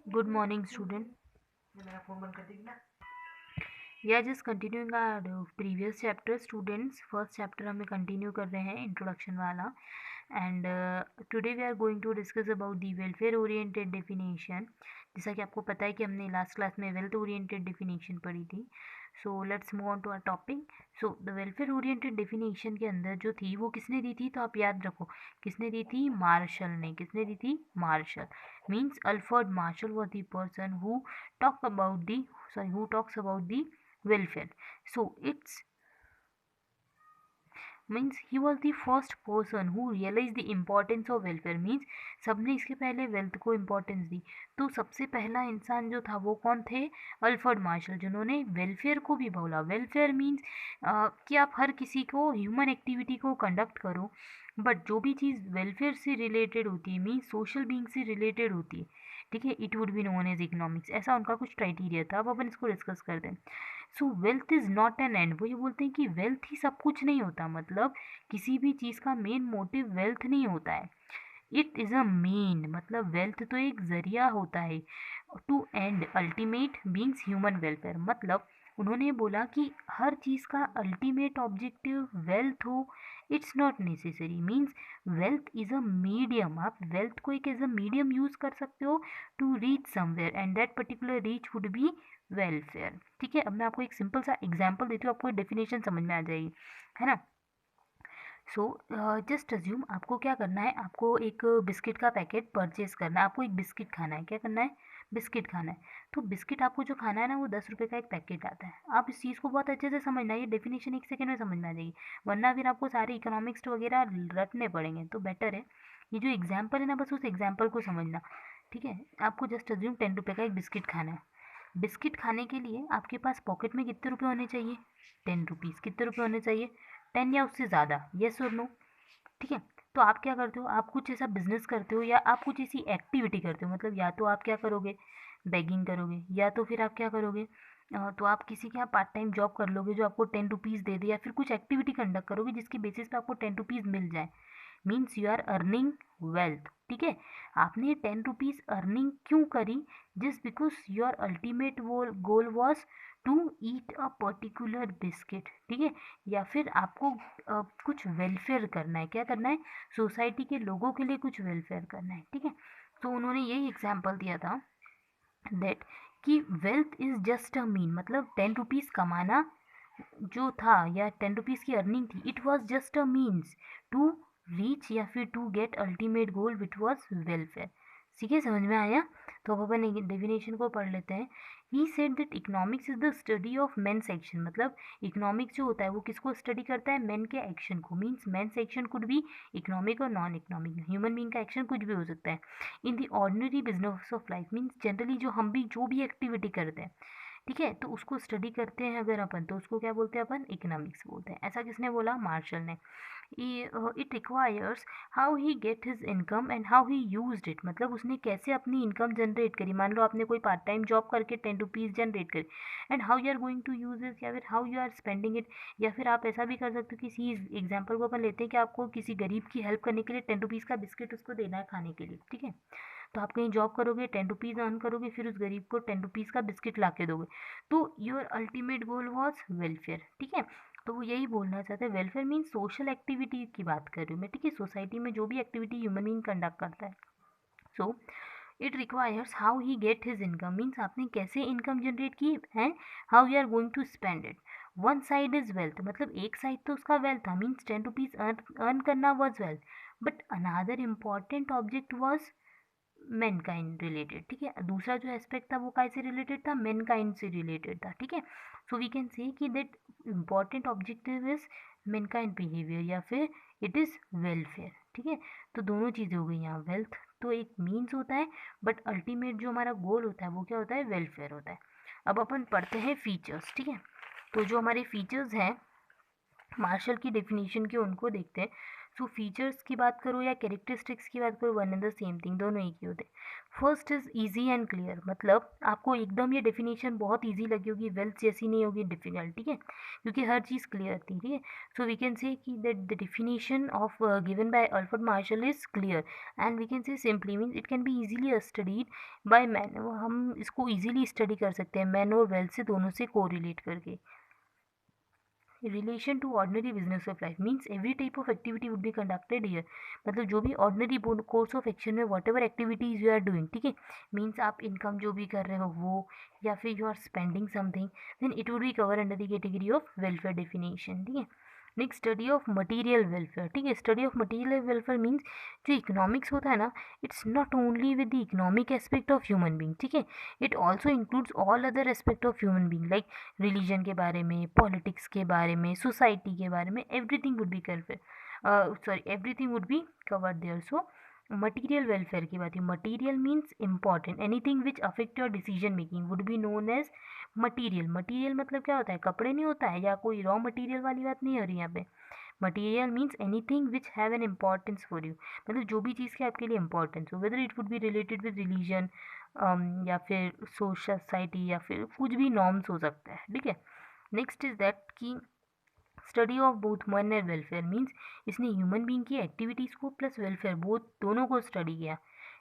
Good morning, student. We are just continuing our previous chapter, students. First chapter हमें continue कर रहे हैं introduction वाला. And today we are going to discuss about the welfare oriented definition. जैसा कि आपको पता है कि हमने last class में wealth oriented definition पढ़ी थी. So let's move on to our topic. So the welfare oriented definition के अंदर जो थी वो किसने दी थी, तो आप याद रखो किसने दी थी, मार्शल ने. किसने दी थी, martial. Means Alfred Marshall was the person who talks about the welfare. So it's means he was the first person who realise the importance of welfare. Means सबने इसके पहले वेल्थ को इम्पोर्टेंस दी, तो सबसे पहला इंसान जो था वो कौन थे, अल्फ्रेड मार्शल, जिन्होंने वेलफेयर को भी बोला. वेलफेयर मीन्स कि आप हर किसी को ह्यूमन एक्टिविटी को कंडक्ट करो, बट जो भी चीज़ वेलफेयर से रिलेटेड होती है मीन्स सोशल बीइंग से रिलेटेड होती है, ठीक है, it would be known as economics. ऐसा उनका कुछ क्राइटेरिया था. अब अपन इसको डिस्कस करते हैं. सो wealth is not an and. वो ये बोलते हैं कि वेल्थ ही सब कुछ नहीं होता, मतलब किसी भी चीज़ का मेन मोटिव वेल्थ नहीं होता है. इट इज़ अ मीन, मतलब वेल्थ तो एक ज़रिया होता है to end ultimate beings human welfare. मतलब उन्होंने बोला कि हर चीज़ का अल्टीमेट ऑब्जेक्टिव वेल्थ हो, it's not necessary. Means wealth is a medium. आप वेल्थ को एक एज अ मीडियम यूज़ कर सकते हो to reach somewhere, and that particular reach would be welfare. ठीक है, अब मैं आपको एक सिंपल सा एग्जाम्पल देती हूँ, आपको डेफिनेशन समझ में आ जाएगी, है ना. सो जस्ट अज्यूम आपको क्या करना है, आपको एक बिस्किट का पैकेट परचेज करना है. आपको एक बिस्किट खाना है. क्या करना है, बिस्किट खाना है. तो बिस्किट आपको जो खाना है ना वो 10 रुपये का एक पैकेट आता है. आप इस चीज़ को बहुत अच्छे से समझना, ये डेफिनेशन एक सेकंड में समझ में आ जाएगी, वरना फिर आपको सारे इकोनॉमिक्स वगैरह रटने पड़ेंगे. तो बेटर है ये जो एग्जाम्पल है ना, बस उस एग्जाम्पल को समझना. ठीक है, आपको जस्ट अज्यूम 10 रुपये का एक बिस्किट खाना है. बिस्किट खाने के लिए आपके पास पॉकेट में कितने रुपए होने चाहिए, 10 रुपीज़. कितने रुपए होने चाहिए, 10 या उससे ज़्यादा, येस और नो. ठीक है, तो आप क्या करते हो, आप कुछ ऐसा बिजनेस करते हो या आप कुछ ऐसी एक्टिविटी करते हो. मतलब या तो आप क्या करोगे, बेगिंग करोगे, या तो फिर आप क्या करोगे, तो आप किसी के यहाँ पार्ट टाइम जॉब कर लोगे जो आपको 10 रुपीज़ दे दे, या फिर कुछ एक्टिविटी कंडक्ट करोगे जिसकी बेसिस पे आपको 10 रुपीज़ मिल जाए. Means you are earning wealth. ठीक है, आपने 10 रुपीज़ अर्निंग क्यों करी, just because your ultimate goal was to eat a particular biscuit. ठीक है, या फिर आपको कुछ वेलफेयर करना है. क्या करना है, सोसाइटी के लोगों के लिए कुछ वेलफेयर करना है. ठीक है, तो उन्होंने यही एग्जाम्पल दिया था दैट कि wealth is just a mean. मतलब 10 रुपीज़ कमाना जो था या 10 रुपीज़ की अर्निंग थी, it was just a means to reach या फिर to get ultimate goal which was welfare. ठीक है, समझ में आया. तो अब अपन डेफिनेशन को पढ़ लेते हैं. He said that economics is the study of man's action. मतलब इकोनॉमिक्स जो होता है वो किसको स्टडी करता है, मेन के एक्शन को. मीन्स मेन्स एक्शन कुड भी इकोनॉमिक और नॉन इकोनॉमिक. ह्यूमन बीइंग का एक्शन कुछ भी हो सकता है in the ordinary business of life. Means generally जो भी एक्टिविटी करते हैं, ठीक है, तो उसको स्टडी करते हैं अगर अपन, तो उसको क्या बोलते हैं अपन, इकोनॉमिक्स बोलते हैं. ऐसा किसने बोला, मार्शल ने. It requires how he get his income and how he used it. मतलब उसने कैसे अपनी इनकम जनरेट करी. मान लो आपने कोई पार्ट टाइम जॉब करके 10 रुपीज़ जनरेट करी, and how you are going to use it, या फिर how you are spending it. या फिर आप ऐसा भी कर सकते हो, किसी एग्जाम्पल को अपन लेते हैं कि आपको किसी गरीब की हेल्प करने के लिए 10 रुपीज़ का बिस्किट उसको देना है खाने के लिए. ठीक है, तो आप कहीं जॉब करोगे, 10 रुपीज़ अर्न करोगे, फिर उस गरीब को 10 रुपीज़ का बिस्किट ला के दोगे, तो your ultimate goal was welfare. ठीक है, तो वो यही बोलना चाहते हैं. वेलफेयर मीन्स सोशल एक्टिविटी की बात कर रही हूँ मैं. ठीक है, सोसाइटी में जो भी एक्टिविटी ह्यूमन बीइंग कंडक्ट करता है. So it requires how he get his income. Means आपने कैसे इनकम जनरेट की है, how you are going to spend it. One side is wealth, मतलब एक साइड तो उसका वेल्थ था, मीन्स 10 रुपीज़ अर्न करना was wealth. But another important object was mankind related. ठीक है, दूसरा जो एस्पेक्ट था वो काय से रिलेटेड था, मैनकाइंड से रिलेटेड था. ठीक है, सो वी कैन से कि that important objective is Mankind behaviour या फिर इट इज़ वेलफेयर. ठीक है, तो दोनों चीज़ें हो गई यहाँ. वेल्थ तो एक मीन्स होता है, बट अल्टीमेट जो हमारा गोल होता है वो क्या होता है, वेलफेयर होता है. अब अपन पढ़ते हैं फीचर्स. ठीक है, तो जो हमारे फीचर्स हैं मार्शल की डेफिनेशन के उनको देखते हैं. सो फीचर्स की बात करो या कैरेक्टरिस्टिक्स की बात करो, one and the same thing, दोनों एक ही होते हैं। First is easy and clear, मतलब आपको एकदम ये डेफिनेशन बहुत इजी लगी होगी, वेल्थ जैसी नहीं होगी डिफिकल्ट, ठीक है, क्योंकि हर चीज़ क्लियर थी, ठीक है। सो वी कैन से कि that the definition of given by Alfred Marshall is clear and we can say simply means it can be easily studied by man, हम इसको इजीली स्टडी कर सकते हैं मैन और वेल्थ से, दोनों से कोरिलेट करके। Relation to ordinary business of life means every type of activity would be conducted here, मतलब जो भी ऑर्डनरी कोर्स ऑफ एक्शन में whatever activities you are doing, ठीक है, मीन्स आप इनकम जो भी कर रहे हो वो, या फिर you are spending something, then it would be cover under the category of welfare definition, ठीक है। Next study of material welfare, ठीक है, study of material welfare means जो इकोनॉमिक्स होता है ना, it's not only with the economic aspect of human being, ठीक है, it also includes all other aspect of human being like religion के बारे में, पॉलिटिक्स के बारे में, सोसाइटी के बारे में, everything would be everything would be covered there. So material welfare की बात है, material means important, anything which affect your decision making would be known as material. Material मतलब क्या होता है, कपड़े नहीं होता है, या कोई रॉ मटीरियल वाली बात नहीं हो रही यहाँ पे। Material means anything which have an importance for you, मतलब जो भी चीज़ की आपके लिए इम्पॉर्टेंस हो, whether it would be related with religion या फिर सोसाइटी या फिर कुछ भी नॉर्म्स हो सकता है, ठीक है। नेक्स्ट इज दैट कि स्टडी ऑफ बोथ मन एंड वेलफेयर मीन्स इसने ह्यूमन बींग की एक्टिविटीज़ को प्लस वेलफेयर बोथ दोनों को स्टडी किया,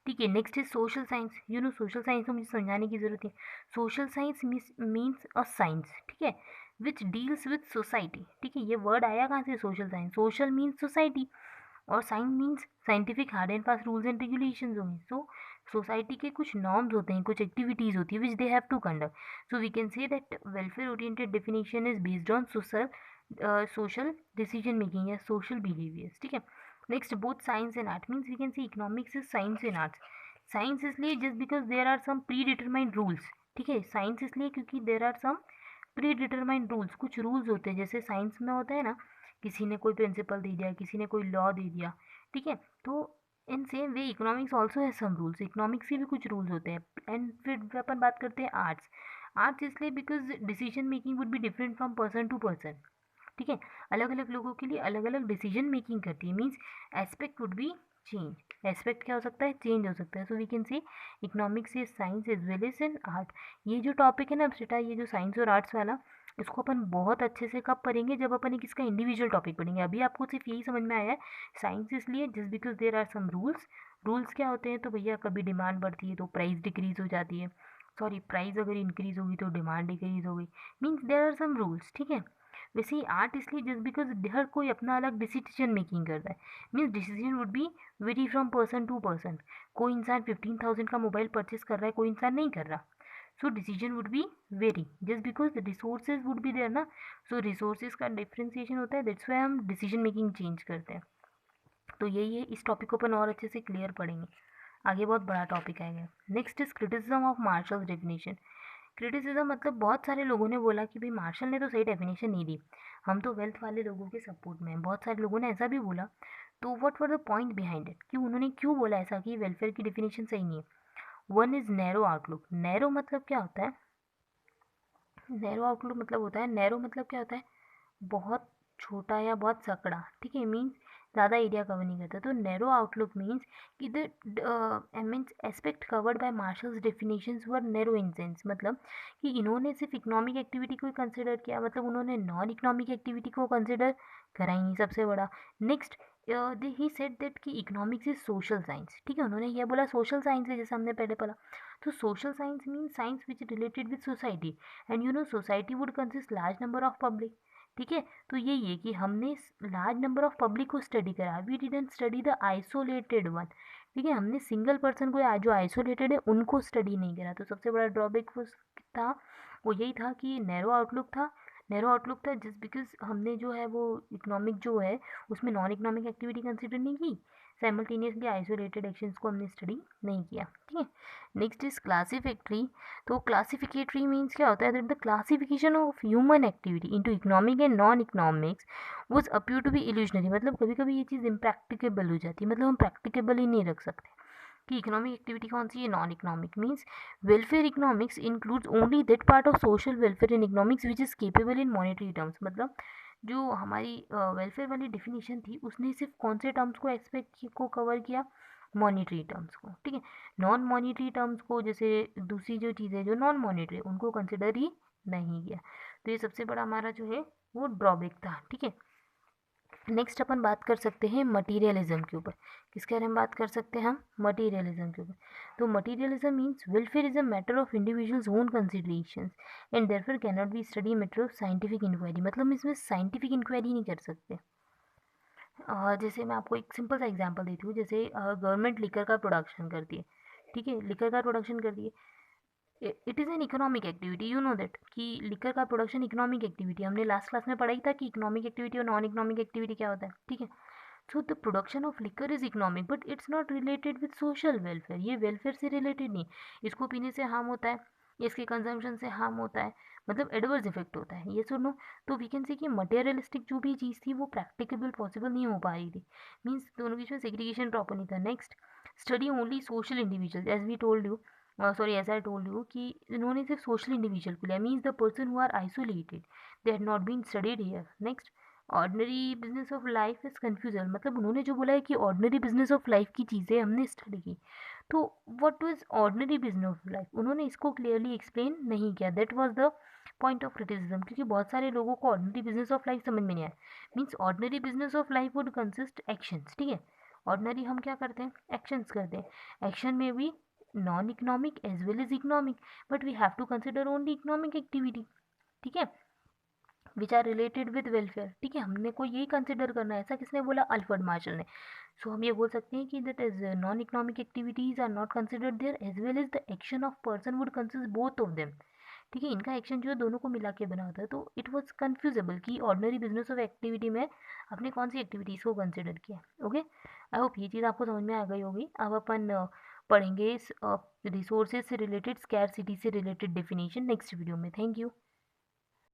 ठीक है। Next is social science, you know social science तो मुझे समझाने की जरूरत है। Social science means a science, ठीक है, विच डील्स विद सोसाइटी, ठीक है, ये वर्ड आया कहाँ से, social science, social means society और science means scientific hard and fast rules and regulations होंगे। सो सोसाइटी के कुछ नॉर्म्स होते हैं, कुछ एक्टिविटीज़ होती है which they have to conduct. So we can say that welfare oriented definition is based on social decision making या social behaviours, ठीक है। Next both science and art means we can see economics is science and arts. Science इसलिए just because there are some pre determined rules, ठीक है, science इसलिए क्योंकि there are some pre determined rules, कुछ rules होते हैं, जैसे science में होता है ना, किसी ने कोई प्रिंसिपल दे दिया, किसी ने कोई लॉ दे दिया, ठीक है। तो in same way economics also है सम रूल्स, इकोनॉमिक्स के भी कुछ रूल्स होते हैं। एंड फिर अपन बात करते हैं आर्ट्स। आर्ट्स इसलिए because decision making would be different from person to person, ठीक है, अलग अलग लोगों के लिए अलग अलग डिसीजन मेकिंग करती है, means aspect would be change. Aspect क्या हो सकता है, चेंज हो सकता है। So we can say economics is science as well as in art. ये जो टॉपिक है ना बेटा, ये जो साइंस और आर्ट्स वाला, इसको अपन बहुत अच्छे से कब पढ़ेंगे, जब अपन एक इसका इंडिविजुअल टॉपिक पढ़ेंगे। अभी आपको सिर्फ यही समझ में आया है साइंस इसलिए just because there are some rules. Rules क्या होते हैं, तो भैया कभी डिमांड बढ़ती है तो प्राइस डिक्रीज हो जाती है, सॉरी प्राइस अगर इंक्रीज होगी तो डिमांड डिक्रीज होगी, means there are some rules, ठीक है। वैसे ही आर्ट इसलिए जस्ट बिकॉज हर कोई अपना अलग डिसीजन मेकिंग करता है, means decision would be vary from person to person. कोई इंसान 15,000 का मोबाइल परचेस कर रहा है, कोई इंसान नहीं कर रहा। So decision would be vary just because the resources would be there ना। सो रिसोर्सेज का डिफ्रेंसिएशन होता है, दैट्स वाई हम डिसीजन मेकिंग चेंज करते हैं। तो यही है, इस टॉपिक को अपन और अच्छे से क्लियर पढ़ेंगे, आगे बहुत बड़ा टॉपिक आएगा। Next is criticism of marshals definition. Criticism मतलब बहुत सारे लोगों ने बोला कि भाई मार्शल ने तो सही डेफिनेशन नहीं दी, हम तो वेल्थ वाले लोगों के सपोर्ट में हैं, बहुत सारे लोगों ने ऐसा भी बोला। तो what were the point behind it, कि उन्होंने क्यों बोला ऐसा कि वेलफेयर की डेफिनेशन सही नहीं है। One is narrow outlook. Narrow मतलब क्या होता है, नैरो आउटलुक मतलब होता है, नैरो मतलब क्या होता है, बहुत छोटा या बहुत सकड़ा, ठीक है, मीन्स ज़्यादा एरिया कवर नहीं करता। तो नैरो आउटलुक मीन्स कि the means aspect covered by marshals definitions were narrow in sense, मतलब कि इन्होंने सिर्फ इकोनॉमिक एक्टिविटी को ही कंसिडर किया, मतलब उन्होंने नॉन इकोनॉमिक एक्टिविटी को कंसिडर करा ही नहीं, सबसे बड़ा। Next they he said that कि इकोनॉमिक्स इज सोशल साइंस, ठीक है, उन्होंने यह बोला सोशल साइंस है, जैसे हमने पहले पढ़ा। तो social science means science which related with society, and you know society would consist large number of public, ठीक है। तो यही है कि हमने लार्ज नंबर ऑफ पब्लिक को स्टडी करा, we didn't study the isolated one, ठीक है, हमने सिंगल पर्सन को जो आइसोलेटेड है उनको स्टडी नहीं करा। तो सबसे बड़ा ड्रॉबैक वो था, वो यही था कि नैरो आउटलुक था। नैरो आउटलुक था जस्ट बिकॉज हमने जो है वो इकोनॉमिक जो है उसमें नॉन इकोनॉमिक एक्टिविटी कंसिडर नहीं की, साइमल्टेनियसली आइसोलेटेड एक्शंस को हमने स्टडी नहीं किया, ठीक है। Next is classificatory. तो क्लासिफिकेटरी मीन्स क्या होता है, that the classification of human activity into economic and non economics was appear to be illusionary, मतलब कभी कभी ये चीज़ इम्प्रैक्टिकेबल हो जाती है, मतलब हम प्रैक्टिकेबल ही नहीं रख सकते कि इकोनॉमिक एक्टिविटी कौन सी है, non economic. Means welfare economics includes only that part of social welfare in economics which is capable in monetary terms, मतलब जो हमारी वेलफेयर वाली डेफिनेशन थी उसने सिर्फ कौन से टर्म्स को एक्सपेक्ट को कवर किया, मॉनिटरी टर्म्स को, ठीक है। नॉन मॉनिटरी टर्म्स को, जैसे दूसरी जो चीज़ें जो नॉन मॉनिटरी उनको कंसिडर ही नहीं किया। तो ये सबसे बड़ा हमारा जो है वो ड्रॉबैक था, ठीक है। नेक्स्ट अपन बात कर सकते हैं मटीरियलिज्म के ऊपर। किसके बारे में बात कर सकते हैं हम, मटीरियलिज्म के ऊपर। तो materialism means welfare is a matter of individual's own considerations and therefore can not be study matter of scientific inquiry. मतलब हम इसमें साइंटिफिक इंक्वायरी नहीं कर सकते। जैसे मैं आपको एक सिंपल सा एग्जांपल देती हूँ, जैसे गवर्नमेंट लिकर का प्रोडक्शन करती है, ठीक है, लिकर का प्रोडक्शन करती है। It is an economic activity, you know that कि लिकर का प्रोडक्शन इकोनॉमिक एक्टिविटी, हमने लास्ट क्लास में पढ़ा ही था कि इकोनॉमिक एक्टिविटी और नॉन इकोनॉमिक एक्टिविटी क्या होता है, ठीक है। So the production of liquor is economic but it's not related with social welfare. ये वेलफेयर से रिलेटेड नहीं। इसको पीने से हार्म होता है, इसके कंजम्पशन से हार्म होता है, मतलब एडवर्स इफेक्ट होता है, ये सुनो। तो वी कैन से कि मटेरियलिस्टिक जो भी चीज़ थी वो प्रैक्टिकेबल पॉसिबल नहीं हो पा रही थी, मीन्स दोनों बीच में सेग्रीगेशन प्रॉपर नहीं था। Next, study only social individual, as we told you, sorry as I told you कि इन्होंने सिर्फ सोशल इंडिविजुअल को लिया, means the person who are isolated, they had not been studied here. Next, ordinary business of life is confusion, मतलब उन्होंने जो बोला है कि ऑर्डनरी बिजनेस ऑफ लाइफ की चीज़ें हमने स्टडी की, तो what was ordinary business of life, उन्होंने इसको क्लियरली एक्सप्लेन नहीं किया। That was the point of criticism, क्योंकि बहुत सारे लोगों को ऑर्डनरी बिजनेस ऑफ लाइफ समझ में नहीं आया। Means ordinary business of life would consist actions, ठीक है। ऑर्डनरी हम क्या करते हैं, एक्शंस करते हैं। एक्शन में भी non economic as well as economic, but we have to consider only economic activity, ठीक है, which are related with welfare, ठीक है। हमने को यही कंसिडर करना है, ऐसा किसने बोला, अल्फ्रेड मार्शल ने। सो हम ये बोल सकते हैं कि that is non economic activities are not considered there as well as the action of person would consist both of them, ठीक है। इनका एक्शन जो है दोनों को मिला के बना होता है। तो इट वॉज कन्फ्यूजेबल कि ऑर्डनरी बिजनेस ऑफ एक्टिविटी में आपने कौन सी एक्टिविटीज़ को कंसिडर किया। ओके, आई होप ये चीज़ आपको समझ में आ गई होगी। अब अपन पढ़ेंगे रिसोर्सेज से रिलेटेड, स्कैरसिटी से रिलेटेड डेफिनेशन नेक्स्ट वीडियो में। Thank you.